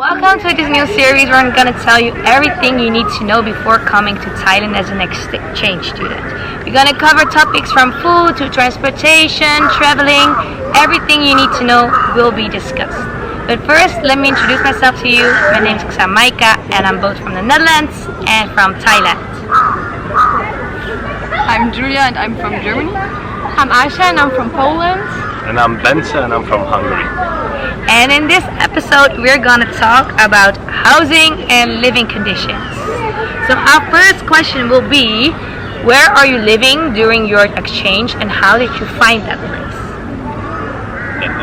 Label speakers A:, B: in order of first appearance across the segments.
A: Welcome to this new series where I'm going to tell you everything you need to know before coming to Thailand as an exchange student. We're going to cover topics from food to transportation, traveling. Everything you need to know will be discussed. But first, let me introduce myself to you. My name is Xamaica and I'm both from the Netherlands and from Thailand.
B: I'm Julia and I'm from Germany.
C: I'm Asha and I'm from Poland.
D: And I'm Bence and I'm from Hungary.
A: And in this episode, we're gonna talk about housing and living conditions. So our first question will be, where are you living during your exchange and how did you find that place?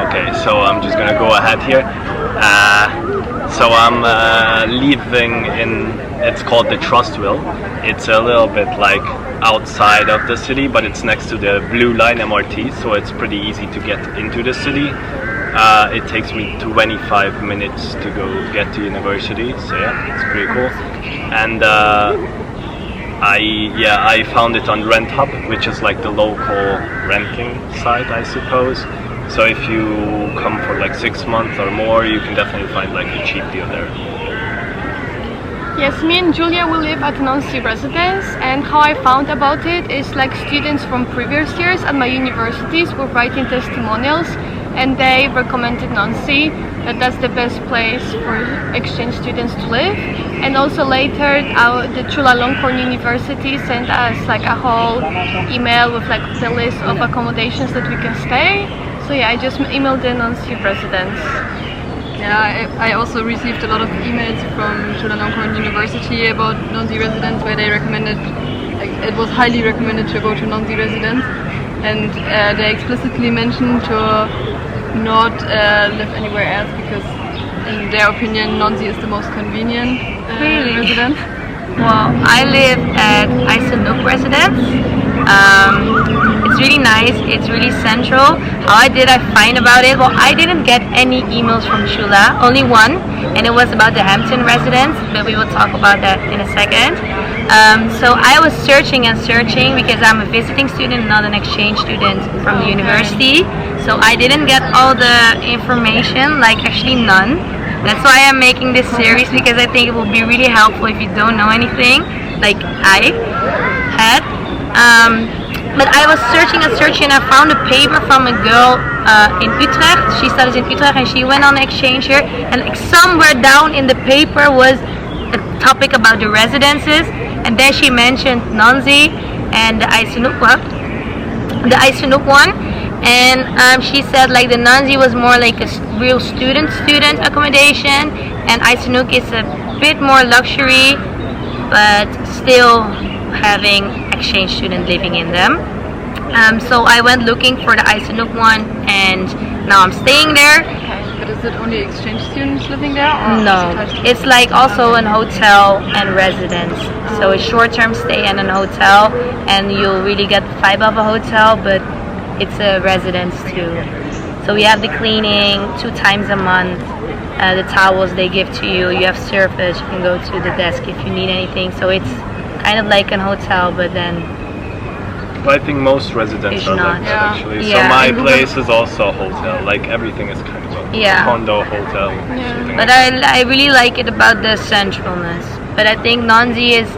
D: Okay, so I'm just gonna go ahead here. So I'm living in, it's called the Trustville. It's a little bit like outside of the city, but it's next to the Blue Line MRT, so it's pretty easy to get into the city. It takes me 25 minutes to go get to university, so yeah, it's pretty cool. And I found it on Rent Hub, which is like the local renting site, I suppose. So if you come for like 6 months or more, you can definitely find like a cheap deal there.
C: Yes, me and Julia will live at Nancy residence, and how I found about it is like students from previous years at my universities were writing testimonials and they recommended Nancy, that's the best place for exchange students to live. And also later the Chulalongkorn University sent us like a whole email with like the list of accommodations that we can stay. So yeah, I just emailed the Nancy residence.
B: Yeah, I also received a lot of emails from Chulalongkorn University about Nancy residence where they recommended, like, it was highly recommended to go to Nancy residence, and they explicitly mentioned to not live anywhere else because in their opinion Nancy is the most convenient residence.
A: Well, I live at Sihanouk residence. It's really nice, it's really central. How did I find about it? Well, I didn't get any emails from Chula, only one, and it was about the Hampton residence, but we will talk about that in a second. So I was searching and searching because I'm a visiting student, not an exchange student from the university. So I didn't get all the information, like actually none. That's why I'm making this series, because I think it will be really helpful if you don't know anything, like I had. But I was searching and searching, and I found a paper from a girl in Utrecht. She studies in Utrecht and she went on exchange here, and like somewhere down in the paper was a topic about the residences, and then she mentioned Nancy and the Sihanouk one, and she said like the Nancy was more like a real student accommodation, and Sihanouk is a bit more luxury, but still having exchange student living in them. So I went looking for the Sihanouk one, and now I'm staying there.
B: Okay, but is it only exchange students living there? Or
A: no, it's like also an hotel and residence. So a short-term stay and an hotel, and you'll really get the vibe of a hotel, but it's a residence too. So we have the cleaning 2 times a month. The towels they give to you. You have service. You can go to the desk if you need anything. So it's kind of like an hotel, but then
D: I think most residents are
A: not.
D: like that actually.
A: Yeah.
D: So my place is also a hotel. Like everything is kind of a condo, hotel.
A: Yeah. But I really like it about the centralness. But I think Nancy is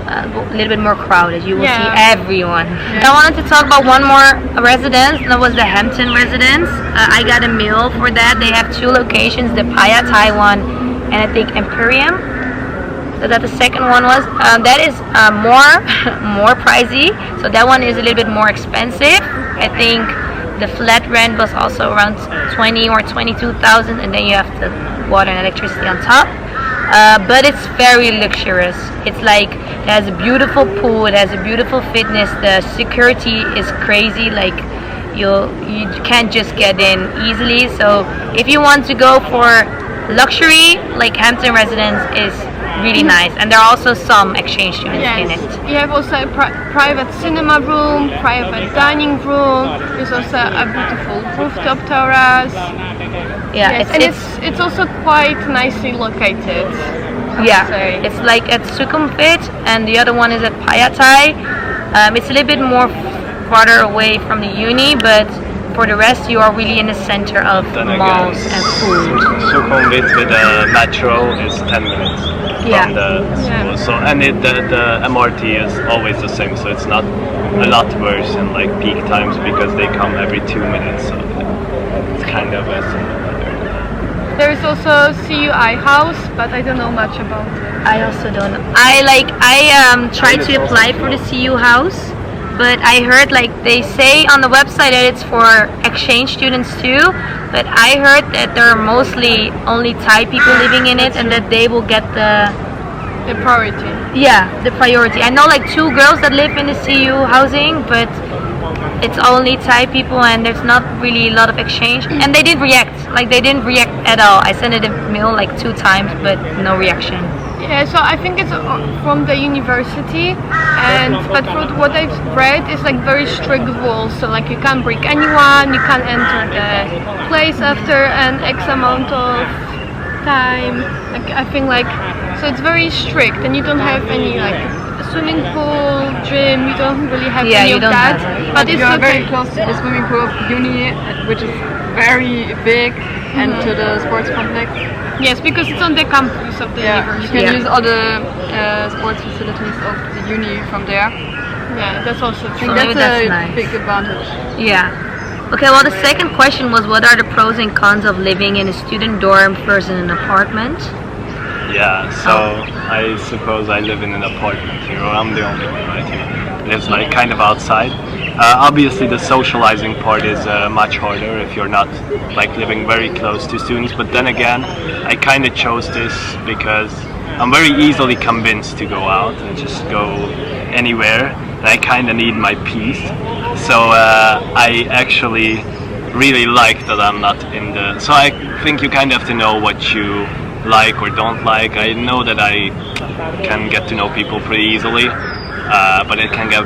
A: a little bit more crowded. You will see everyone. I wanted to talk about one more residence. That was the Hampton residence. I got a mail for that. They have 2 locations, the Payatai one and I think Imperium. So that the second one was. That is more pricey. So that one is a little bit more expensive. I think the flat rent was also around 20 or 22,000, and then you have the water and electricity on top. But it's very luxurious. It's like it has a beautiful pool, it has a beautiful fitness. The security is crazy. Like you can't just get in easily. So if you want to go for luxury, like Hampton residence is really nice, and there are also some exchange students in it.
C: You have also a private cinema room, private dining room. There's also a beautiful rooftop terrace.
A: Yeah,
C: it's also quite nicely located.
A: Yeah, it's like at Sukhumvit, and the other one is at Payatai. It's a little bit more farther away from the uni, but for the rest, you are really in the center of
D: Then again,
A: malls and food.
D: Sukhumvit with the metro is 10 minutes
A: Yeah.
D: from the school.
C: Yeah.
D: So and the MRT is always the same, so it's not a lot worse in like peak times because they come every 2 minutes. So it's kind of a similar.
C: There is also CUI house, but I don't know much about it.
A: I also don't know. I tried to apply for the CU house, but I heard like they say on the website that it's for exchange students too, but I heard that there are mostly only Thai people living in it and that they will get the
C: priority.
A: the priority. I know like 2 girls that live in the CU housing, but it's only Thai people and there's not really a lot of exchange. And they didn't react. Like they didn't react at all. I sent it a mail like 2 times, but no reaction.
C: Yeah, so I think it's from the university, but from what I've read, it's like very strict rules. So like you can't bring anyone, you can't enter the place after an X amount of time. Like I think like so it's very strict, and you don't have any like swimming pool, gym. You don't really have any
A: you
C: of
A: don't
C: that.
A: have.
C: But it's
B: you are very
C: okay.
B: close to the swimming pool of uni, which is very big, and to the sports complex.
C: Yes, because it's on the campus of the
B: You
C: university.
B: can use all the sports facilities of the uni from there.
C: Yeah, that's also
B: I
C: true.
B: think
A: maybe
B: that's a
A: that's nice.
B: big advantage.
A: Yeah. Okay, well the second question was what are the pros and cons of living in a student dorm versus an apartment?
D: Yeah, so I suppose I live in an apartment here, or I'm the only one right here. Lives like kind of outside. Obviously the socializing part is much harder if you're not like living very close to students, but then again I kind of chose this because I'm very easily convinced to go out and just go anywhere, and I kind of need my peace. So I actually really like that I'm not in the... So I think you kind of have to know what you like or don't like. I know that I can get to know people pretty easily, but it can get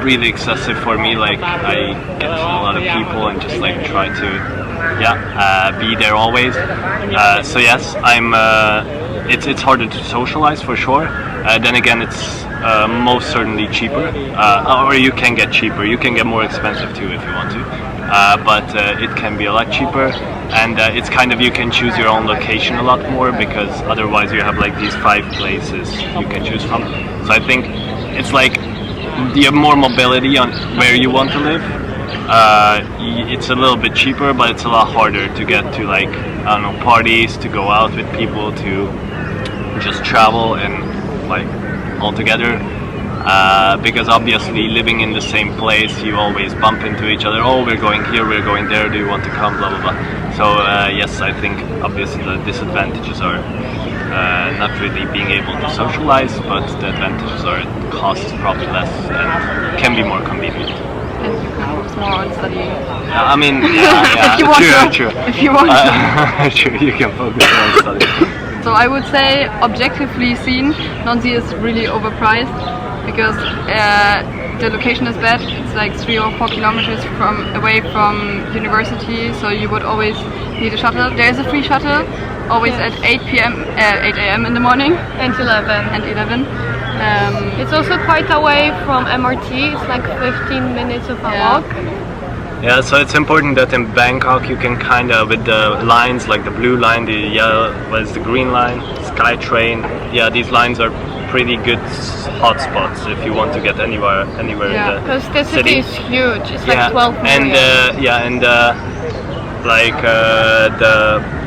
D: really excessive for me. Like I get to know a lot of people and just like try to be there always. So yes, I'm it's harder to socialize for sure. Then again, it's most certainly cheaper, or you can get cheaper. You can get more expensive too if you want to, but it can be a lot cheaper, and it's kind of you can choose your own location a lot more, because otherwise you have like these 5 places you can choose from. So I think it's like you have more mobility on where you want to live. It's a little bit cheaper, but it's a lot harder to get to like, I don't know, parties, to go out with people, to just travel and like all together. Because obviously living in the same place, you always bump into each other. Oh, we're going here, we're going there, do you want to come, blah blah blah. So yes, I think obviously the disadvantages are not really being able to socialize, but the advantages are it costs probably less and can be more convenient.
B: And you can focus more on studying.
D: I mean, yeah,
B: If you want
D: true.
B: to. If you want to.
D: True, you can focus on studying.
B: So I would say, objectively seen, Nonsi is really overpriced because the location is bad. It's like 3 or 4 kilometers away from university, so you would always need a shuttle. There is a free shuttle, always at 8 a.m. in the morning
C: And 11.
B: and 11.
C: It's also quite away from MRT. It's like 15 minutes of a
B: Yeah.
C: walk.
D: Yeah, so it's important that in Bangkok you can kind of, with the lines, like the blue line, the yellow, the green line, SkyTrain, these lines are pretty good hotspots if you want to get anywhere
B: Yeah,
D: in the
C: Because the city is huge. It's like 12 million.
D: and the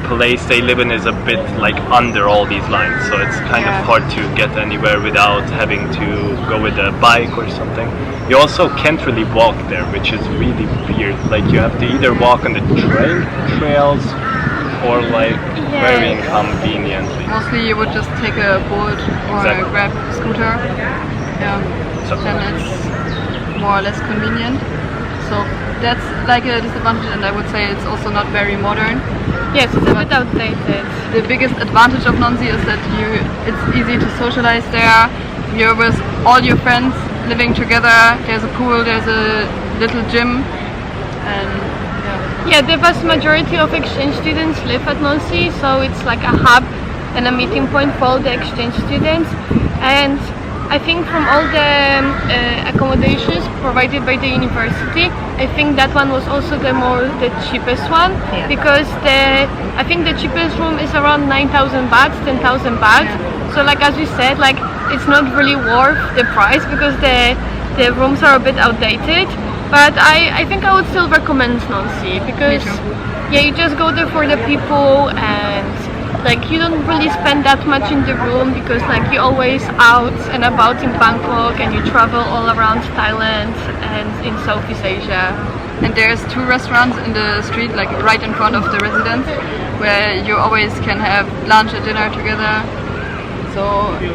D: place they live in is a bit like under all these lines, so it's kind of hard to get anywhere without having to go with a bike or something. You also can't really walk there, which is really weird. Like you have to either walk on the train trails or like very
C: Yes.
D: inconveniently.
B: Mostly you would just take a boat or
D: Exactly.
B: a Grab scooter. Yeah.
D: So-
B: Then it's more or less convenient. So that's like a disadvantage, and I would say it's also not very modern.
C: Yes, it's a bit outdated.
B: The biggest advantage of Nonsi is that it's easy to socialize there. You're with all your friends living together. There's a pool, there's a little gym, and
C: Yeah, the vast majority of exchange students live at Nonsi, so it's like a hub and a meeting point for all the exchange students. And I think from all the accommodations provided by the university, I think that one was also the cheapest one,
A: Yeah.
C: because I think the cheapest room is around 9,000 baht, 10,000 baht. So like as you said, like it's not really worth the price because the rooms are a bit outdated. But I think I would still recommend Nonsi because yeah, you just go there for the people, and like you don't really spend that much in the room because like you're always out and about in Bangkok, and you travel all around Thailand and in Southeast Asia.
B: And there's 2 restaurants in the street, like right in front of the residence, where you always can have lunch or dinner together. So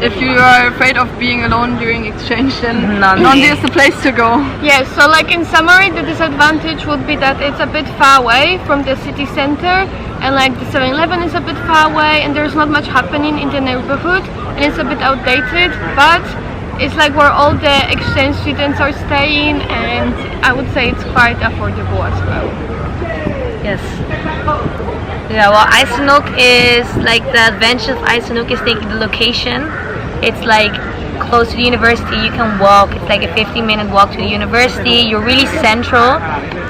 B: if you are afraid of being alone during exchange, then Nonsi is the place to go.
C: Yes, so like in summary, the disadvantage would be that it's a bit far away from the city center, and like the 7-Eleven is a bit far away, and there's not much happening in the neighborhood, and it's a bit outdated, but it's like where all the exchange students are staying, and I would say it's quite affordable as well.
A: Yes. Yeah, well, Eisenhook is like the advantage of Eisenhook is the location. It's like close to the university. You can walk. It's like a 15-minute walk to the university. You're really central,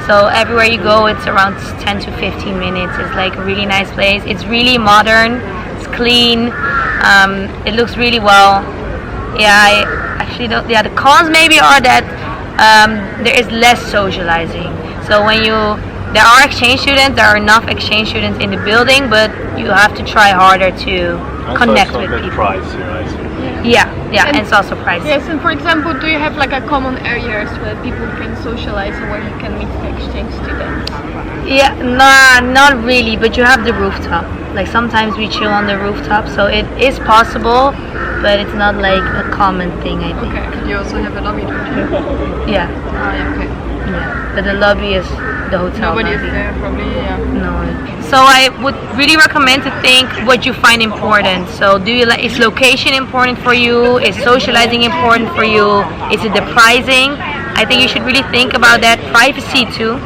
A: so everywhere you go, it's around 10 to 15 minutes. It's like a really nice place. It's really modern. It's clean. It looks really well. Yeah, I actually don't. Yeah, the cons maybe are that there is less socializing. So when there are exchange students, there are enough exchange students in the building, but you have to try harder to connect with people.
D: Price, right?
A: Yeah, and it's also pricey.
C: Yes, and for example, do you have like a common areas where people can socialize and where you can meet the exchange students?
A: Yeah, nah, not really, but you have the rooftop. Like sometimes we chill on the rooftop, so it is possible, but it's not like a common thing, I think.
B: Okay, you also have a lobby, don't you?
A: Yeah.
B: Okay.
A: Yeah, but the lobby is the hotel.
B: Nobody is
A: lobby.
B: there, probably, yeah.
A: No. So I would really recommend to think what you find important. So do you like, is location important for you? Is socializing important for you? Is it the pricing? I think you should really think about that. Privacy too.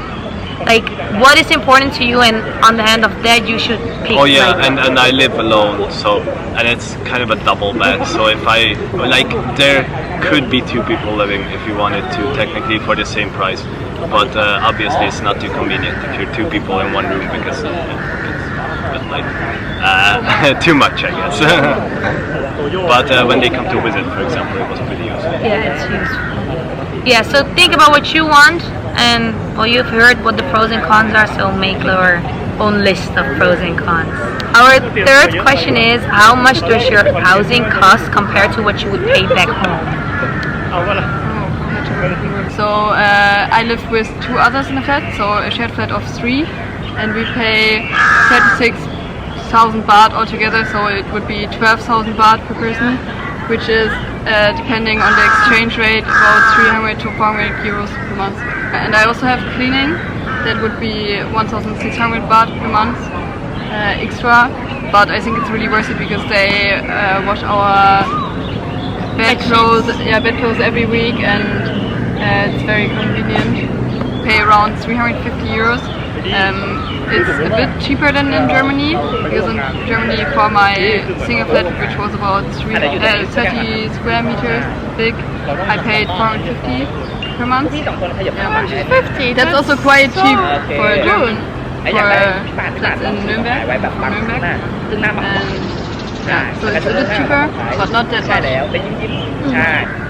A: Like what is important to you, and on the hand of that you should pick.
D: Oh yeah,
A: like,
D: and I live alone, so, and it's kind of a double bed. So if I like, there could be 2 people living if you wanted to, technically for the same price. But obviously it's not too convenient if you're 2 people in one room because it's a bit like too much, I guess. But when they come to visit, for example, it was pretty useful.
A: yeah, it's useful. Yeah, so think about what you want, and well, you've heard what the pros and cons are, so make your own list of pros and cons. Our third question is, how much does your housing cost compared to what you would pay back home?
B: So I live with 2 others in a flat, so a shared flat of 3, and we pay 36,000 baht altogether, so it would be 12,000 baht per person, which is depending on the exchange rate about 300 to 400 euros per month. And I also have cleaning, that would be 1,600 baht per month extra, but I think it's really worth it because they wash our bed clothes every week, and it's very convenient. Pay around 350 euros. It's a bit cheaper than in Germany, because in Germany for my single flat, which was about 30 square meters big, I paid 450 per month. Yeah,
C: 50.
B: that's also quite cheap for a German, for flats in Nürnberg. And so it's a bit cheaper, but not that much.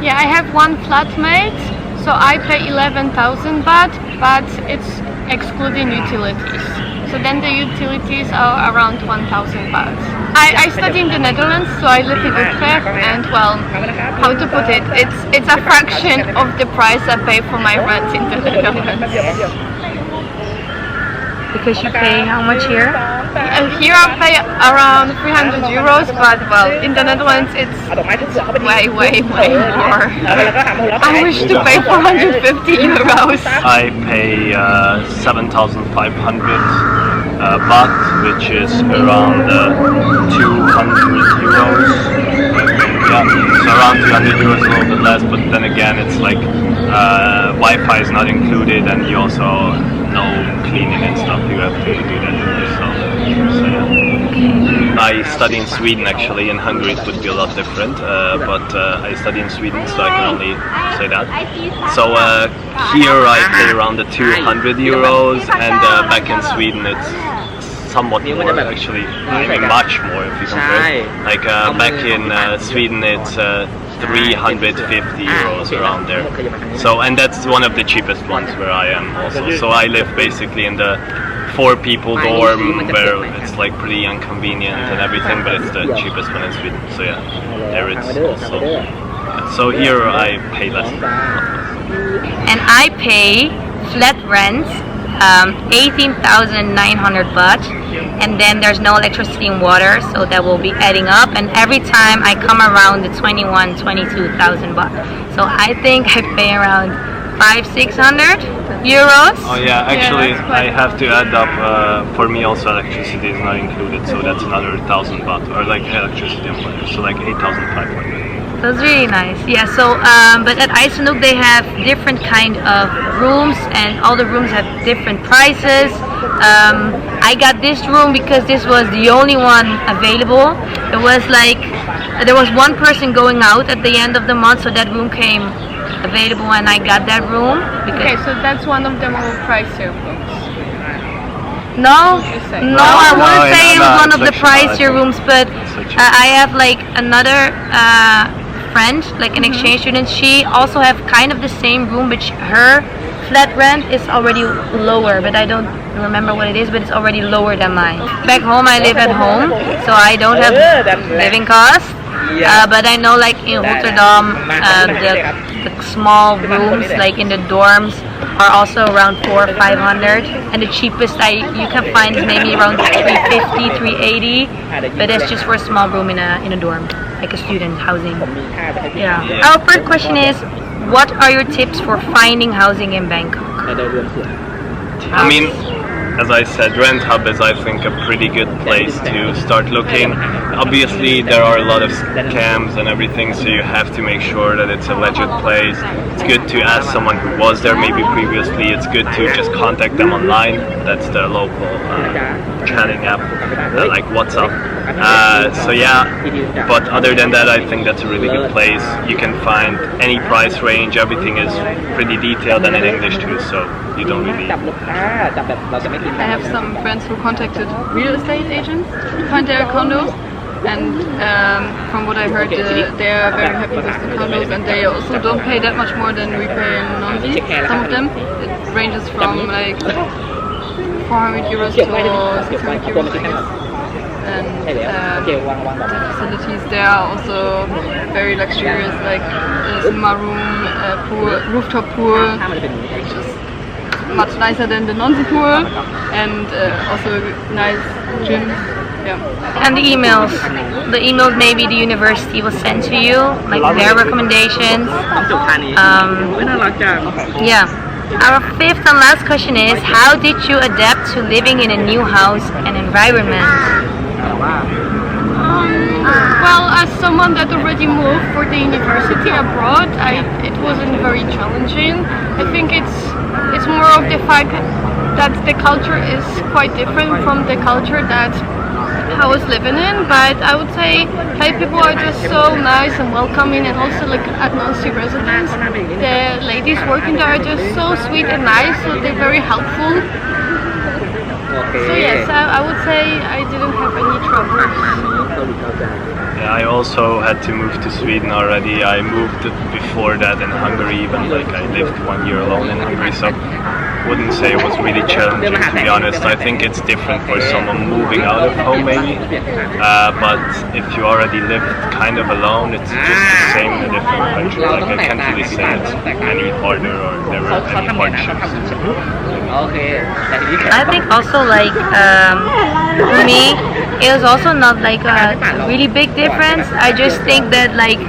C: Yeah, I have one flatmate, so I pay 11,000 baht, but it's excluding utilities. So then the utilities are around 1,000 baht. I study in the Netherlands, so I live in Utrecht, and well, how to put it, it's a fraction of the price I pay for my rent in the Netherlands.
A: Because you pay how much here?
C: Here I pay around 300 euros, but well, in the Netherlands it's way more. I wish to pay 450 euros.
D: I pay 7,500 baht, which is around 200 euros. Yeah, so around 200 euros, a little bit less, but then again, it's like Wi-Fi is not included, and you also no cleaning and stuff. You have to do that yourself. So yeah, I study in Sweden actually. In Hungary it would be a lot different, but I study in Sweden, so I can only say that. So here I pay around the 200 euros, and back in Sweden it's somewhat more actually. I mean much more if you compare. Like back in Sweden it's 350 euros around there. So, and that's one of the cheapest ones where I am also. So I live basically in the 4 people dorm where it's like pretty inconvenient and everything, but it's the cheapest one in Sweden. So yeah, there it's also. So here I pay less.
A: And I pay flat rent 18,900 baht, and then there's no electricity and water, so that will be adding up, and every time I come around the 22,000 baht. So I think I pay around 500-600 euros.
D: Oh yeah, actually I have to add up, for me also electricity is not included, so that's another 1,000 baht, or like electricity and water, so like 8,500.
A: That's really nice. Yeah, so but at Eisenhook they have different kind of rooms, and all the rooms have different prices. I got this room because this was the only one available. It was like there was one person going out at the end of the month, so that room came available, and I got that room.
C: Okay, so that's one of the more pricier rooms.
A: No, I wouldn't say it was one of the pricier rooms, but I have like another friend, like an exchange student. She also have kind of the same room, but her flat rent is already lower, but I don't remember what it is, but it's already lower than mine. Back home I live at home, so I don't have living costs, but I know like in Rotterdam the small rooms like in the dorms are also around 400 or 500, and the cheapest you can find is maybe around 350, 380, but that's just for a small room in a dorm, like a student housing. Yeah. Our first question is, what are your tips for finding housing in Bangkok?
D: I mean, as I said, Rent Hub is, I think, a pretty good place to start looking. Obviously, there are a lot of scams and everything, so you have to make sure that it's a legit place. It's good to ask someone who was there maybe previously. It's good to just contact them online. That's the local chatting app, like WhatsApp. So yeah, but other than that, I think that's a really good place. You can find any price range. Everything is pretty detailed and in English too, so you don't really.
B: I have some friends who contacted real estate agents to find their condos, and from what I heard, they are very happy with the condos, and they also don't pay that much more than we pay in Nonzi. Some of them, it ranges from like 400 euros to 600 euros, I guess. And the facilities there are also very luxurious, like a cinema room, pool, rooftop pool, which is much nicer than the Nonzi pool, and also nice gym. Yeah.
A: And the emails maybe the university will send to you, like their recommendations. Yeah. Our fifth and last question is, how did you adapt to living in a new house and environment?
C: Well, as someone that already moved for the university abroad, it wasn't very challenging. I think it's more of the fact that the culture is quite different from the culture that I was living in, but I would say Thai people are just so nice and welcoming, and also like at Nonsi residence, the ladies working there are just so sweet and nice, so they're very helpful. So yes, I would say I didn't have any troubles.
D: Yeah, I also had to move to Sweden already. I moved before that in Hungary, even like I lived 1 year alone in Hungary, so wouldn't say it was really challenging, to be honest. I think it's different for someone moving out of home maybe, but if you already lived kind of alone, it's just the same in a different country. Like I can't really say it's any harder or there were any hardships.
A: I think also like for me, it was also not like a really big difference. I just think that like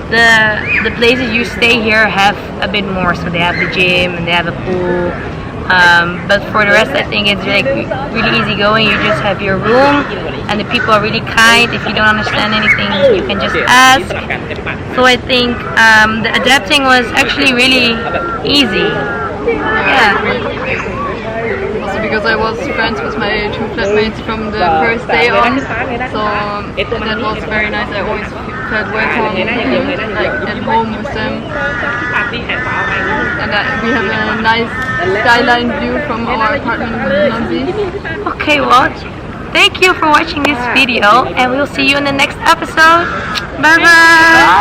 A: the places you stay here have a bit more, so they have the gym and they have a pool. But for the rest, I think it's like really easy going. You just have your room, and the people are really kind. If you don't understand anything, you can just ask. So I think the adapting was actually really easy. Yeah.
B: Also because I was friends with my 2 flatmates from the first day on, so that was very nice. I always felt welcome, like at home with them, and we have a nice skyline view from our apartment in Nonsi.
A: Okay, well, thank you for watching this video, and we'll see you in the next episode. Bye bye.